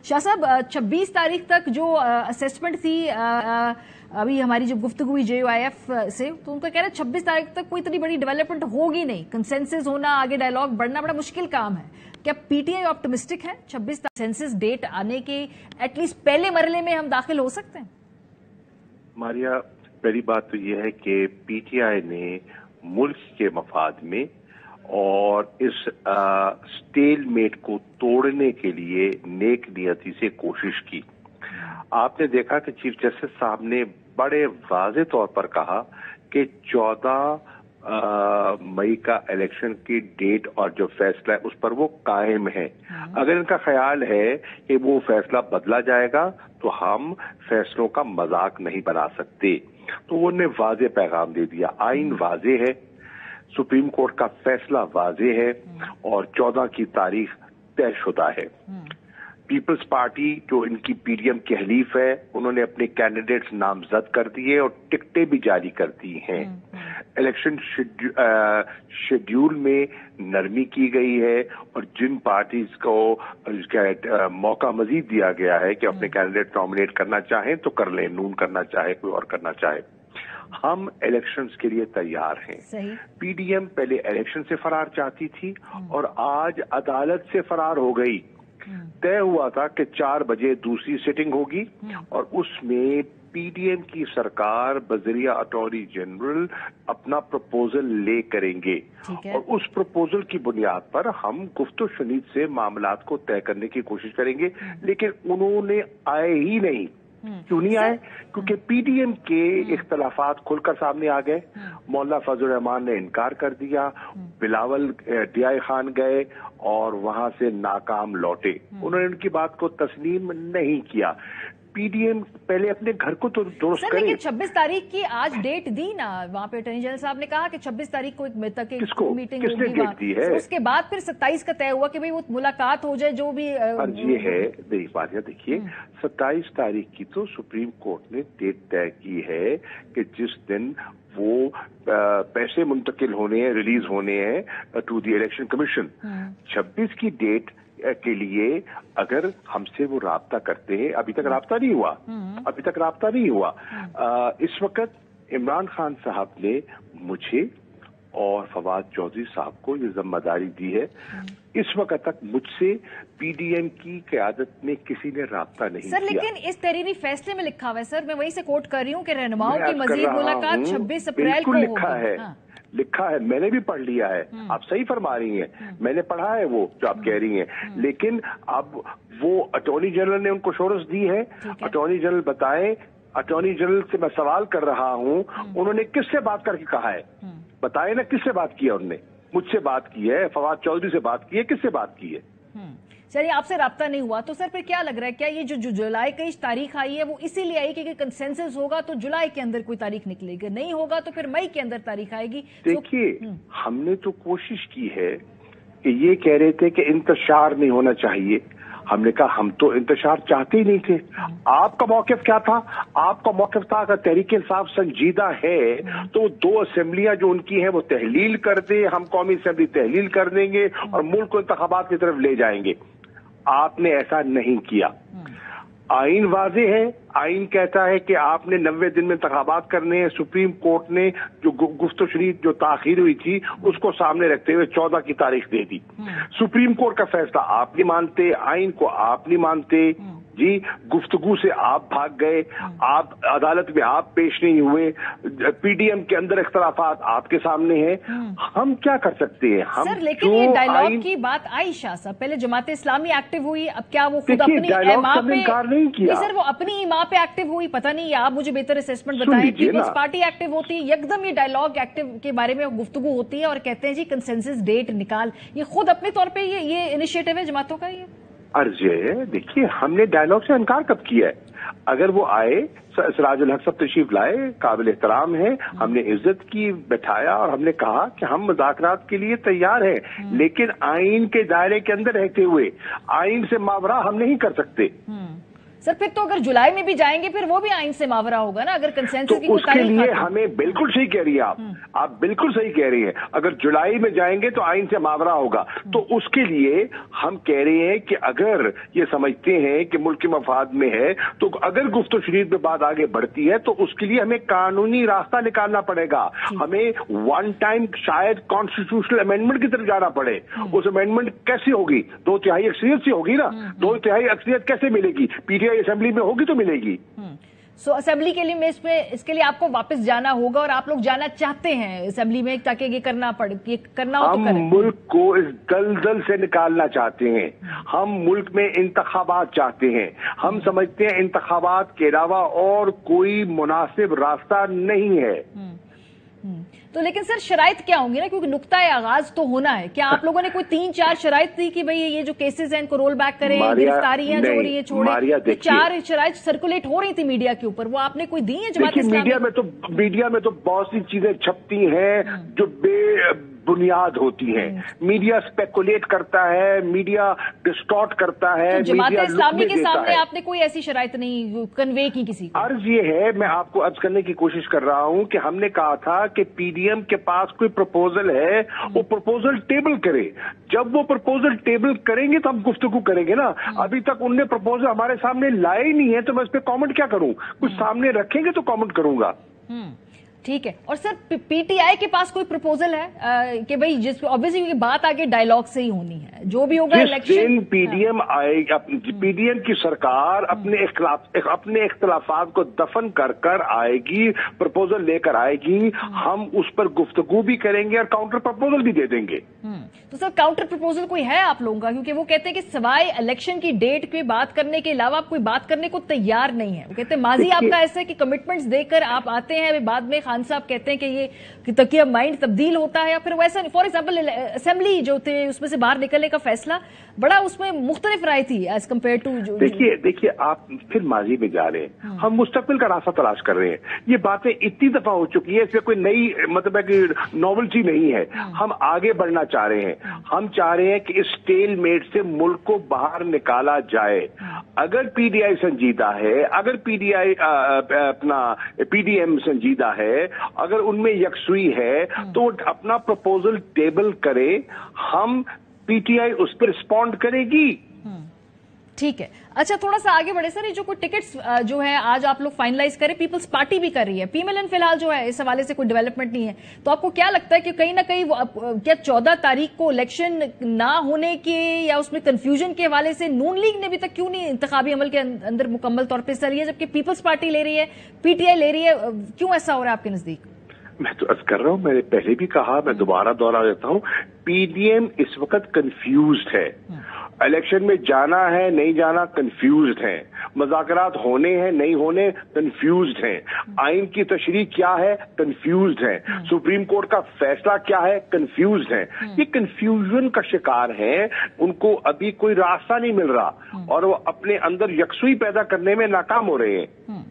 शाह साहब, 26 तारीख तक जो असेसमेंट थी, अभी हमारी जो गुफ्तगू हुई JUIF से, तो उनका कहना है 26 तारीख तक कोई इतनी बड़ी डेवलपमेंट होगी नहीं, कंसेंसस होना, आगे डायलॉग बढ़ना बड़ा मुश्किल काम है। क्या PTI ऑप्टिमिस्टिक है 26 कंसेंसस डेट आने के एटलीस्ट पहले मरहले में हम दाखिल हो सकते हैं? मारिया, पहली बात तो यह है कि PTI ने मुल्क के मफाद में और इस स्टेलमेट को तोड़ने के लिए नेक नियति से कोशिश की। आपने देखा कि चीफ जस्टिस साहब ने बड़े वाज़ेह तौर पर कहा कि 14 मई का इलेक्शन की डेट और जो फैसला है उस पर वो कायम है। अगर इनका ख्याल है कि वो फैसला बदला जाएगा तो हम फैसलों का मजाक नहीं बना सकते, तो वो ने वाज़ेह पैगाम दे दिया। आइन वाज़ेह है, सुप्रीम कोर्ट का फैसला वाज़ेह है और 14 की तारीख तयशुदा है। पीपल्स पार्टी जो इनकी PDM की हलीफ है, उन्होंने अपने कैंडिडेट्स नामजद कर दिए और टिकटें भी जारी कर दी हैं। इलेक्शन शेड्यूल में नरमी की गई है और जिन पार्टीज को मौका मजीद दिया गया है कि अपने कैंडिडेट नॉमिनेट करना चाहें तो कर लें, नून करना चाहे, कोई और करना चाहे। हम इलेक्शंस के लिए तैयार हैं। PDM पहले इलेक्शन से फरार चाहती थी और आज अदालत से फरार हो गई। तय हुआ था कि 4 बजे दूसरी सिटिंग होगी और उसमें PDM की सरकार बजरिया अटॉर्नी जनरल अपना प्रपोजल ले करेंगे और उस प्रपोजल की बुनियाद पर हम गुफ्तो शुनीद से मामलात को तय करने की कोशिश करेंगे। लेकिन उन्होंने आए ही नहीं। क्यों नहीं आए? क्योंकि PDM के इख्तलाफात खुलकर सामने आ गए। मौलाना फजल रहमान ने इनकार कर दिया, बिलावल DI खान गए और वहां से नाकाम लौटे। उन्होंने उनकी बात को तस्लीम नहीं किया। PDM पहले अपने घर को तो दुरुस्त करे। लेकिन 26 तारीख की आज डेट दी ना, वहाँ पे अटॉर्नी जनरल साहब ने कहा कि 26 तारीख को एक मीटिंग किसने डेट दी है? उसके बाद फिर 27 का तय हुआ कि भाई वो मुलाकात हो जाए, जो भी ये है। देखिए 27 तारीख की तो सुप्रीम कोर्ट ने डेट तय की है कि जिस दिन वो पैसे मुंतकिल होने हैं, रिलीज होने हैं टू द इलेक्शन कमीशन। 26 की डेट के लिए अगर हमसे वो राब्ता करते हैं, अभी तक राब्ता नहीं हुआ। इस वक्त इमरान खान साहब ने मुझे और फवाद चौधरी साहब को ये जिम्मेदारी दी है। इस वक्त तक मुझसे PDM की क़यादत में किसी ने राब्ता नहीं किया। सर, लेकिन इस तहरीरी फैसले में लिखा हुआ है सर, मैं वहीं से कोट कर रही हूँ कि रहनुमाओं की मजीद मुलाकात 26 अप्रैल को होगी। लिखा है, मैंने भी पढ़ लिया है। आप सही फरमा रही हैं, मैंने पढ़ा है वो जो आप कह रही हैं। लेकिन अब वो अटॉर्नी जनरल ने उनको श्योरेंस दी है। अटॉर्नी जनरल बताएं, अटॉर्नी जनरल से मैं सवाल कर रहा हूं, उन्होंने किससे बात करके कहा है? बताए ना, किससे बात की है उन्होंने? मुझसे बात की है, फवाद चौधरी से बात की है, किससे बात की है? चलिए, आपसे राब्ता नहीं हुआ तो सर फिर क्या लग रहा है, क्या ये जो जुलाई की तारीख आई है वो इसीलिए आई कि कंसेंसस होगा तो जुलाई के अंदर कोई तारीख निकलेगी, नहीं होगा तो फिर मई के अंदर तारीख आएगी? देखिए, हमने तो कोशिश की है कि ये कह रहे थे कि इंतशार नहीं होना चाहिए। हमने कहा हम तो इंतशार चाहते ही नहीं थे। आपका मौक़िफ़ क्या था? आपका मौक़िफ़ था अगर तहरीक इंसाफ संजीदा है तो 2 असेंबलियां जो उनकी हैं वो तहलील कर दे, हम कौमी असेंबली तहलील कर देंगे और मुल्क को इंतखाबात की तरफ ले जाएंगे। आपने ऐसा नहीं किया। आइन वाज़ेह है, आइन कहता है कि आपने 90 दिन में इंतखाबात करने हैं। सुप्रीम कोर्ट ने जो गुफ्तो शरीफ जो ताखीर हुई थी उसको सामने रखते हुए 14 की तारीख दे दी। सुप्रीम कोर्ट का फैसला आप नहीं मानते, आइन को आप नहीं मानते जी, गुफ्तगू से आप भाग गए, आप अदालत में आप पेश नहीं हुए, PDM के अंदर इख्तलाफात आपके सामने हैं। हम क्या कर सकते हैं? हम सर, लेकिन ये डायलॉग की बात आई शाह साहब, पहले जमात इस्लामी एक्टिव हुई, अब क्या वो खुद अपनी इमाम पे इनकार नहीं किया? सर, वो अपनी इमाम पे एक्टिव हुई, पता नहीं, आप मुझे बेहतर असेसमेंट बताएं। पीपल्स पार्टी एक्टिव होती है, एकदम ये डायलॉग एक्टिव के बारे में गुफ्तगू होती है और कहते हैं जी कंसेंसस डेट निकाल। ये खुद अपने तौर पर ये इनिशिएटिव है जमातों का? ये अर्ज है। देखिए, हमने डायलॉग से इनकार कब किया है? अगर वो आए, सिराजुल हक साहब तशरीफ लाए, काबिल एहतराम है, हमने इज्जत की, बैठाया और हमने कहा कि हम मुज़ाकरात के लिए तैयार हैं, लेकिन आइन के दायरे के अंदर रहते हुए। आइन से मावरा हम नहीं कर सकते। सर फिर तो अगर जुलाई में भी जाएंगे फिर वो भी आइन से मावरा होगा ना, अगर कंसेंसस की तो उसके लिए हमें बिल्कुल सही कह रही है आप बिल्कुल सही कह रही हैं। अगर जुलाई में जाएंगे तो आइन से मावरा होगा। तो उसके लिए हम कह रहे हैं कि अगर ये समझते हैं कि मुल्क के मफाद में है, तो अगर गुफ्त शरीर में बात आगे बढ़ती है तो उसके लिए हमें कानूनी रास्ता निकालना पड़ेगा। हमें वन टाइम शायद कॉन्स्टिट्यूशनल अमेंडमेंट की तरफ जाना पड़े। उस अमेंडमेंट कैसी होगी? 2/3 अक्सरियत से होगी ना। 2/3 अक्सरियत कैसे मिलेगी? पीटीआई असेंबली में होगी तो मिलेगी। सो असेंबली के लिए इसके लिए आपको वापस जाना होगा और आप लोग जाना चाहते हैं असेंबली में ताकि ये करना हो तो हम मुल्क को इस दलदल से निकालना चाहते हैं। हम मुल्क में इंतखाबात चाहते हैं। हम समझते हैं इंतखाबात के अलावा और कोई मुनासिब रास्ता नहीं है। तो लेकिन सर शराइत क्या होंगी ना, क्योंकि नुक्ता आगाज तो होना है। क्या आप लोगों ने कोई 3-4 शराइत दी कि भाई ये जो केसेस हैं इनको रोल बैक करें, गिरफ्तारियां जो हो रही है छोड़े? 4 शराइत सर्कुलेट हो रही थी मीडिया के ऊपर, वो आपने कोई दी है? जमात इस्लामी मीडिया में तो बहुत सी चीजें छपती हैं जो बुनियाद होती है। मीडिया स्पेकुलेट करता है, मीडिया डिस्टॉर्ट करता है। तो जमात इस्लामी के सामने आपने कोई ऐसी शराइत नहीं कन्वे की किसी को? अर्ज ये है, मैं आपको अर्ज करने की कोशिश कर रहा हूं कि हमने कहा था कि पीडीएम के पास कोई प्रपोजल है, वो प्रपोजल टेबल करे। जब वो प्रपोजल टेबल करेंगे तो हम गुफ्तगू करेंगे ना। अभी तक उनने प्रपोजल हमारे सामने लाए ही नहीं है, तो मैं इस पर कॉमेंट क्या करूं? कुछ सामने रखेंगे तो कॉमेंट करूंगा। ठीक है। और सर पीटीआई के पास कोई प्रपोजल है कि भाई जिस ऑब्वियसली बात आगे डायलॉग से ही होनी है, जो भी होगा इलेक्शन पीडीएम आएगा, पीडीएम की सरकार अपने इख्तलाफात को दफन कर आएगी, प्रपोजल लेकर आएगी। हम उस पर गुफ्तगू भी करेंगे और काउंटर प्रपोजल भी दे देंगे। तो सर काउंटर प्रपोजल कोई है आप लोगों का? क्योंकि वो कहते हैं कि सवाए इलेक्शन की डेट की बात करने के अलावा आप कोई बात करने को तैयार नहीं है। वो कहते हैं माजी आपका ऐसा है कि कमिटमेंट्स देकर आप आते हैं, बाद में खान साहब कहते हैं कि ये तकिया माइंड तब्दील होता है, या फिर वैसा। फॉर एग्जाम्पल असेंबली जो थे उसमें से बाहर निकलने का फैसला बड़ा उसमें मुख्तलिफ राय थी एज कम्पेयर टू। देखिए आप फिर माजी में जा रहे हैं, हम मुस्तकबिल का रास्ता तलाश कर रहे हैं। ये बातें इतनी दफा हो चुकी है, इसमें कोई नई मतलब है कि नॉवेल्टी नहीं है। हम आगे बढ़ना चाह रहे हैं। हम चाह रहे हैं कि इस स्टेलमेट से मुल्क को बाहर निकाला जाए। अगर पीडीआई संजीदा है, अगर पीडीएम संजीदा है, अगर उनमें यकसुई है, तो अपना प्रपोजल टेबल करे। हम पीटीआई उस पर रिस्पॉन्ड करेगी। ठीक है। अच्छा थोड़ा सा आगे बढ़े सर, ये जो कोई टिकट्स जो है आज आप लोग फाइनलाइज करें, पीपल्स पार्टी भी कर रही है, पीएमएलएन फिलहाल जो है इस हवाले से कोई डेवलपमेंट नहीं है। तो आपको क्या लगता है कि कहीं ना कहीं क्या 14 तारीख को इलेक्शन ना होने के या उसमें कंफ्यूजन के हवाले से नून लीग ने अभी तक क्यों नहीं इंतखाबी अमल के अंदर मुकम्मल तौर पर हिस्सा लिया, जबकि पीपल्स पार्टी ले रही है, पीटीआई ले रही है? क्यों ऐसा हो रहा है आपके नजदीक? मैं तो अर्ज कर रहा हूं, मैंने पहले भी कहा, मैं दोबारा दोहरा देता हूं, पीडीएम इस वक्त कंफ्यूज्ड है। इलेक्शन में जाना है नहीं जाना कंफ्यूज्ड है, मुज़ाकरात होने हैं नहीं होने कंफ्यूज्ड हैं, आइन की तशरीह क्या है कंफ्यूज्ड है, सुप्रीम कोर्ट का फैसला क्या है कंफ्यूज्ड है। ये कंफ्यूजन का शिकार है, उनको अभी कोई रास्ता नहीं मिल रहा और वो अपने अंदर यकसुई पैदा करने में नाकाम हो रहे हैं।